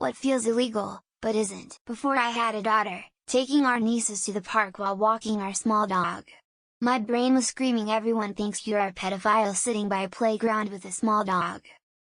What feels illegal, but isn't. Before I had a daughter, taking our nieces to the park while walking our small dog. My brain was screaming, everyone thinks you're a pedophile sitting by a playground with a small dog.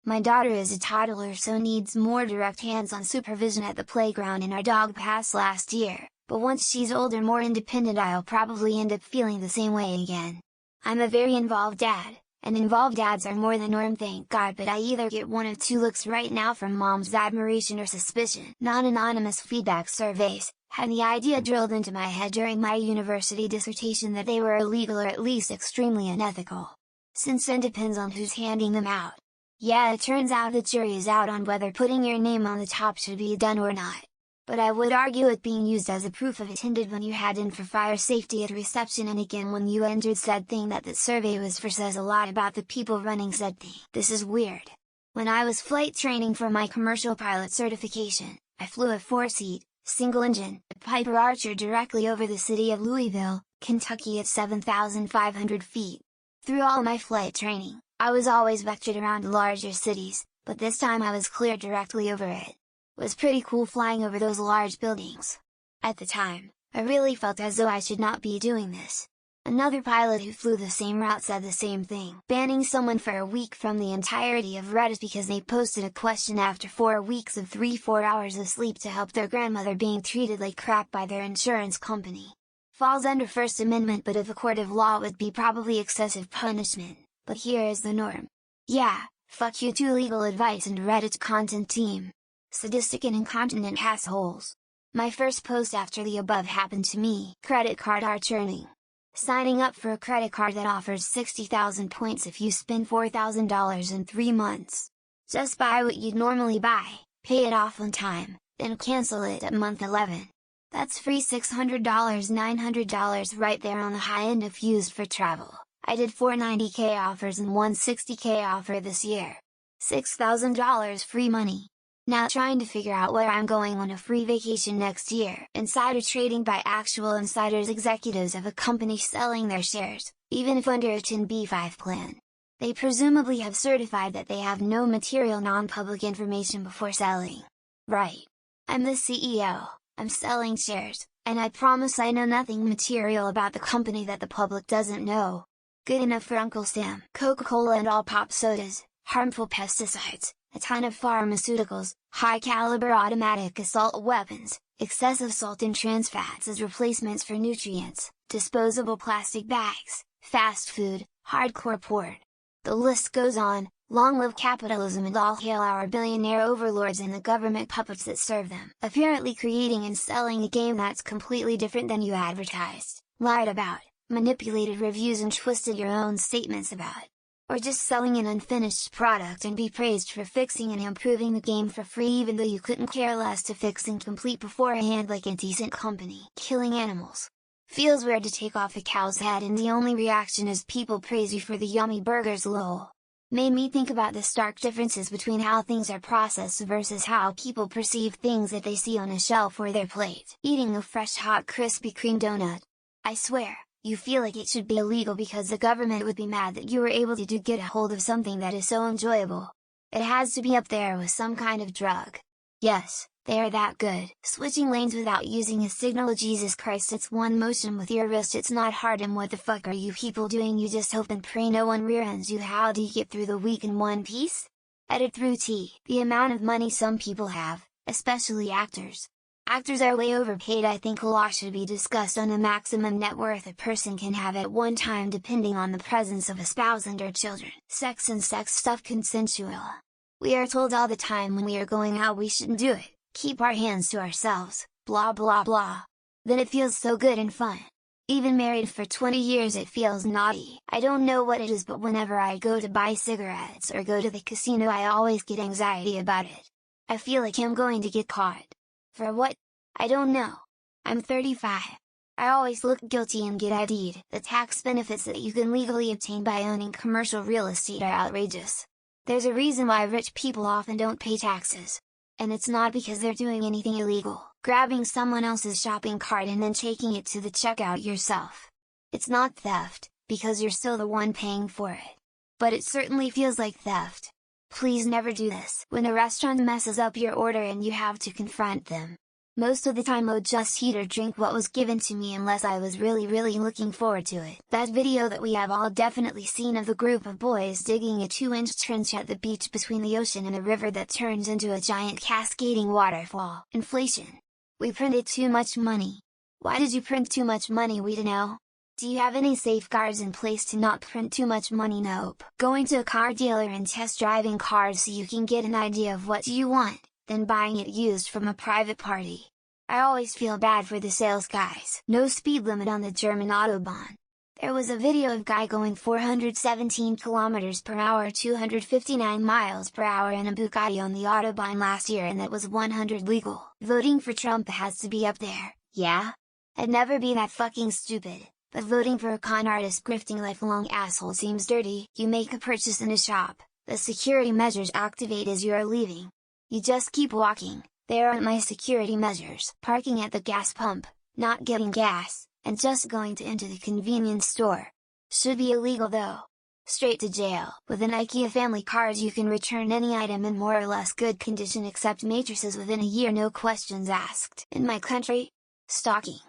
My daughter is a toddler, so needs more direct hands-on supervision at the playground, and our dog passed last year, but once she's older, more independent, I'll probably end up feeling the same way again. I'm a very involved dad, and involved dads are more the norm, thank God, but I either get one of two looks right now from mom's admiration or suspicion. Non-anonymous feedback surveys had the idea drilled into my head during my university dissertation that they were illegal or at least extremely unethical. Since then depends on who's handing them out. Yeah, it turns out the jury is out on whether putting your name on the top should be done or not. But I would argue it being used as a proof of attended when you had in for fire safety at reception and again when you entered said thing that the survey was for says a lot about the people running said thing. This is weird. When I was flight training for my commercial pilot certification, I flew a 4-seat, single-engine, Piper Archer directly over the city of Louisville, Kentucky at 7,500 feet. Through all my flight training, I was always vectored around larger cities, but this time I was cleared directly over it. It was pretty cool flying over those large buildings. At the time, I really felt as though I should not be doing this. Another pilot who flew the same route said the same thing. Banning someone for a week from the entirety of Reddit because they posted a question after 4 weeks of 3-4 hours of sleep to help their grandmother being treated like crap by their insurance company. Falls under First Amendment, but if a court of law would be probably excessive punishment, but here is the norm. Yeah, fuck you to legal advice and Reddit's content team. Sadistic and incontinent assholes. My first post after the above happened to me. Credit card are churning. Signing up for a credit card that offers 60,000 points if you spend $4,000 in 3 months. Just buy what you'd normally buy, pay it off on time, then cancel it at month 11. That's free $600, $900 right there on the high end if used for travel. I did 4 90k offers and 1 60k offer this year. $6,000 free money. Now trying to figure out where I'm going on a free vacation next year. Insider trading by actual insiders, executives of a company selling their shares, even if under a 10b5 plan. They presumably have certified that they have no material non-public information before selling. Right. I'm the CEO, I'm selling shares, and I promise I know nothing material about the company that the public doesn't know. Good enough for Uncle Sam. Coca-Cola and all pop sodas, harmful pesticides, a ton of pharmaceuticals, high-caliber automatic assault weapons, excessive salt and trans fats as replacements for nutrients, disposable plastic bags, fast food, hardcore porn. The list goes on. Long live capitalism and all hail our billionaire overlords and the government puppets that serve them. Apparently creating and selling a game that's completely different than you advertised, lied about, manipulated reviews and twisted your own statements about. Or just selling an unfinished product and be praised for fixing and improving the game for free even though you couldn't care less to fix and complete beforehand like a decent company. Killing animals. Feels weird to take off a cow's head and the only reaction is people praise you for the yummy burgers, lol. Made me think about the stark differences between how things are processed versus how people perceive things that they see on a shelf or their plate. Eating a fresh hot Krispy Kreme donut. I swear, you feel like it should be illegal because the government would be mad that you were able to get a hold of something that is so enjoyable. It has to be up there with some kind of drug. Yes, they are that good. Switching lanes without using a signal, Jesus Christ, it's one motion with your wrist, it's not hard, and what the fuck are you people doing? You just hope and pray no one rear-ends you. How do you get through the week in one piece? Edit through T. The amount of money some people have, especially actors. Actors are way overpaid. I think law should be discussed on the maximum net worth a person can have at one time depending on the presence of a spouse and or children. Sex and sex stuff consensual. We are told all the time when we are going out we shouldn't do it, keep our hands to ourselves, blah blah blah. Then it feels so good and fun. Even married for 20 years it feels naughty. I don't know what it is, but whenever I go to buy cigarettes or go to the casino I always get anxiety about it. I feel like I'm going to get caught. For what? I don't know. I'm 35. I always look guilty and get ID'd. The tax benefits that you can legally obtain by owning commercial real estate are outrageous. There's a reason why rich people often don't pay taxes. And it's not because they're doing anything illegal, grabbing someone else's shopping cart and then taking it to the checkout yourself. It's not theft, because you're still the one paying for it. But it certainly feels like theft. Please never do this when a restaurant messes up your order and you have to confront them. Most of the time I'd just eat or drink what was given to me unless I was really looking forward to it. That video that we have all definitely seen of the group of boys digging a 2-inch trench at the beach between the ocean and a river that turns into a giant cascading waterfall. Inflation. We printed too much money. Why did you print too much money? We don't know. Do you have any safeguards in place to not print too much money? Nope. Going to a car dealer and test driving cars so you can get an idea of what you want, then buying it used from a private party. I always feel bad for the sales guys. No speed limit on the German Autobahn. There was a video of guy going 417 km per hour 259 miles per hour in a Bugatti on the Autobahn last year, and that was 100 legal. Voting for Trump has to be up there, yeah? I'd never be that fucking stupid. But voting for a con artist grifting lifelong asshole seems dirty. You make a purchase in a shop, the security measures activate as you are leaving. You just keep walking, there aren't my security measures. Parking at the gas pump, not getting gas, and just going into the convenience store. Should be illegal though. Straight to jail. With an IKEA family card you can return any item in more or less good condition except mattresses within a year, no questions asked. In my country, stalking,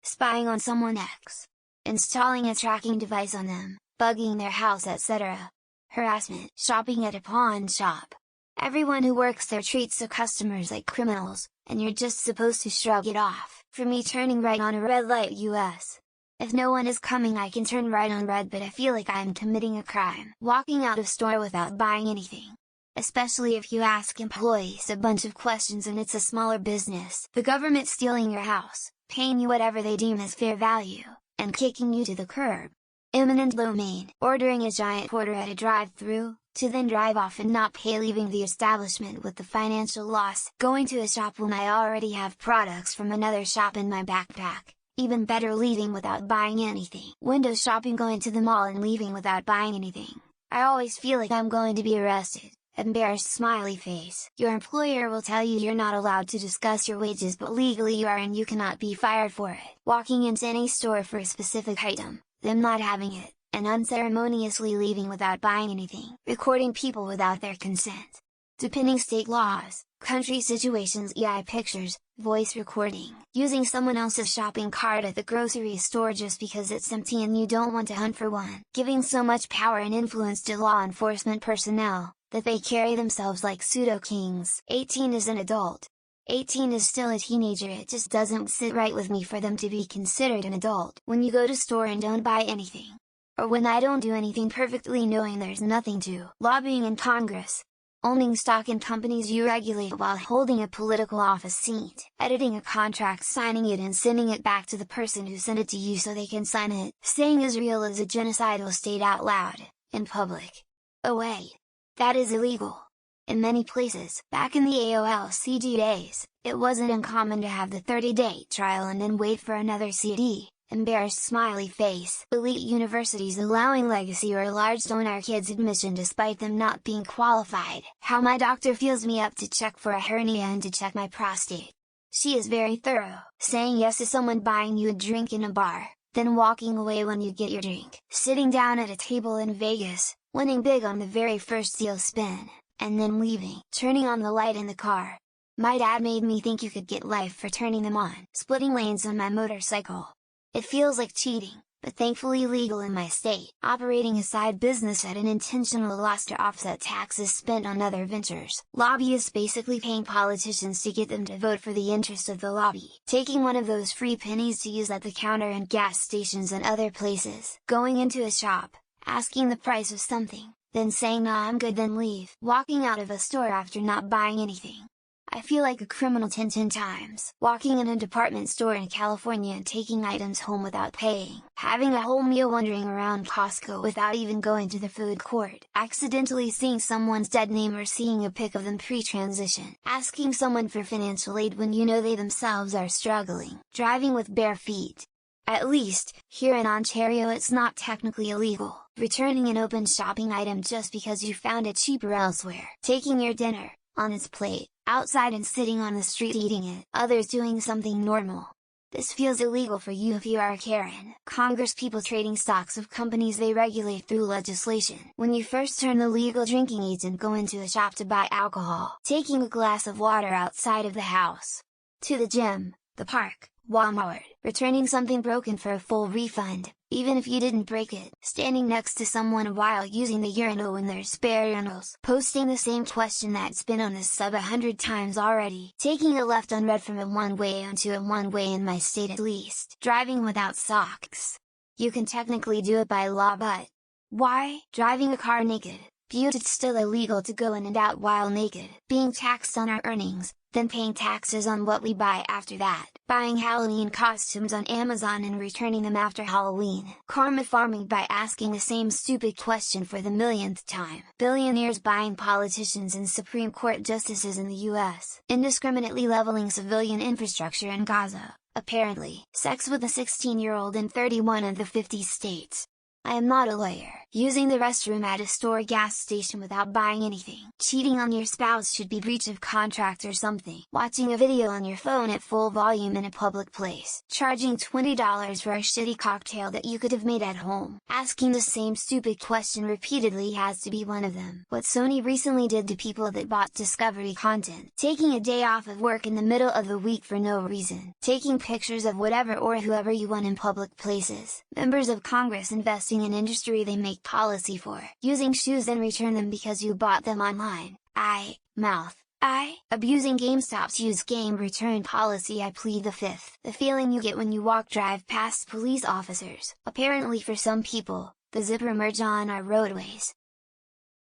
spying on someone X, installing a tracking device on them, bugging their house, etc. Harassment. Shopping at a pawn shop. Everyone who works there treats their customers like criminals, and you're just supposed to shrug it off. For me, turning right on a red light US. If no one is coming I can turn right on red, but I feel like I'm committing a crime. Walking out of store without buying anything. Especially if you ask employees a bunch of questions and it's a smaller business. The government stealing your house, paying you whatever they deem as fair value, and kicking you to the curb. Imminent domain. Ordering a giant order at a drive-thru, to then drive off and not pay, leaving the establishment with the financial loss. Going to a shop when I already have products from another shop in my backpack. Even better, leaving without buying anything. Window shopping. Going to the mall and leaving without buying anything. I always feel like I'm going to be arrested. Embarrassed smiley face. Your employer will tell you you're not allowed to discuss your wages, but legally you are and you cannot be fired for it. Walking into any store for a specific item, them not having it, and unceremoniously leaving without buying anything. Recording people without their consent. Depending state laws, country situations, EI pictures, voice recording. Using someone else's shopping cart at the grocery store just because it's empty and you don't want to hunt for one. Giving so much power and influence to law enforcement personnel, that they carry themselves like pseudo-kings. 18 is an adult. 18 is still a teenager. It just doesn't sit right with me for them to be considered an adult. When you go to store and don't buy anything. Or when I don't do anything perfectly knowing there's nothing to. Lobbying in Congress. Owning stock in companies you regulate while holding a political office seat. Editing a contract, signing it and sending it back to the person who sent it to you so they can sign it. Saying Israel is a genocidal state out loud, in public. Oh wait. That is illegal. In many places. Back in the AOL-CG days, it wasn't uncommon to have the 30-day trial and then wait for another CD. Embarrassed smiley face. Elite universities allowing legacy or large donor kids admission despite them not being qualified. How my doctor feels me up to check for a hernia and to check my prostate. She is very thorough. Saying yes to someone buying you a drink in a bar, then walking away when you get your drink. Sitting down at a table in Vegas, winning big on the very first deal spin, and then leaving. Turning on the light in the car. My dad made me think you could get life for turning them on. Splitting lanes on my motorcycle. It feels like cheating, but thankfully legal in my state. Operating a side business at an intentional loss to offset taxes spent on other ventures. Lobbyists basically paying politicians to get them to vote for the interest of the lobby. Taking one of those free pennies to use at the counter and gas stations and other places. Going into a shop, asking the price of something, then saying nah I'm good, then leave. Walking out of a store after not buying anything. I feel like a criminal 10 times. Walking in a department store in California and taking items home without paying. Having a whole meal wandering around Costco without even going to the food court. Accidentally seeing someone's dead name or seeing a pic of them pre-transition. Asking someone for financial aid when you know they themselves are struggling. Driving with bare feet. At least, here in Ontario it's not technically illegal. Returning an open shopping item just because you found it cheaper elsewhere. Taking your dinner, on its plate, outside and sitting on the street eating it. Others doing something normal. This feels illegal for you if you are a Karen. Congress people trading stocks of companies they regulate through legislation. When you first turn the legal drinking age and go into a shop to buy alcohol, taking a glass of water outside of the house, to the gym, the park, Walmart, returning something broken for a full refund, even if you didn't break it, standing next to someone while using the urinal in their spare urinals, posting the same question that's been on this sub 100 times already, taking a left on red from a one-way onto a one-way in my state at least, driving without socks. You can technically do it by law, but why? Driving a car naked, but it's still illegal to go in and out while naked, being taxed on our earnings, then paying taxes on what we buy after that, buying Halloween costumes on Amazon and returning them after Halloween, karma farming by asking the same stupid question for the millionth time, billionaires buying politicians and Supreme Court justices in the US, indiscriminately leveling civilian infrastructure in Gaza, apparently, sex with a 16-year-old in 31 of the 50 states. I am not a lawyer. Using the restroom at a store gas station without buying anything. Cheating on your spouse should be breach of contract or something. Watching a video on your phone at full volume in a public place. Charging $20 for a shitty cocktail that you could have made at home. Asking the same stupid question repeatedly has to be one of them. What Sony recently did to people that bought Discovery content. Taking a day off of work in the middle of the week for no reason. Taking pictures of whatever or whoever you want in public places. Members of Congress investing in industry they make policy for. Using shoes and return them because you bought them online. Abusing GameStop's use game return policy. I plead the fifth. The feeling you get when you drive past police officers. Apparently for some people, the zipper merge on our roadways,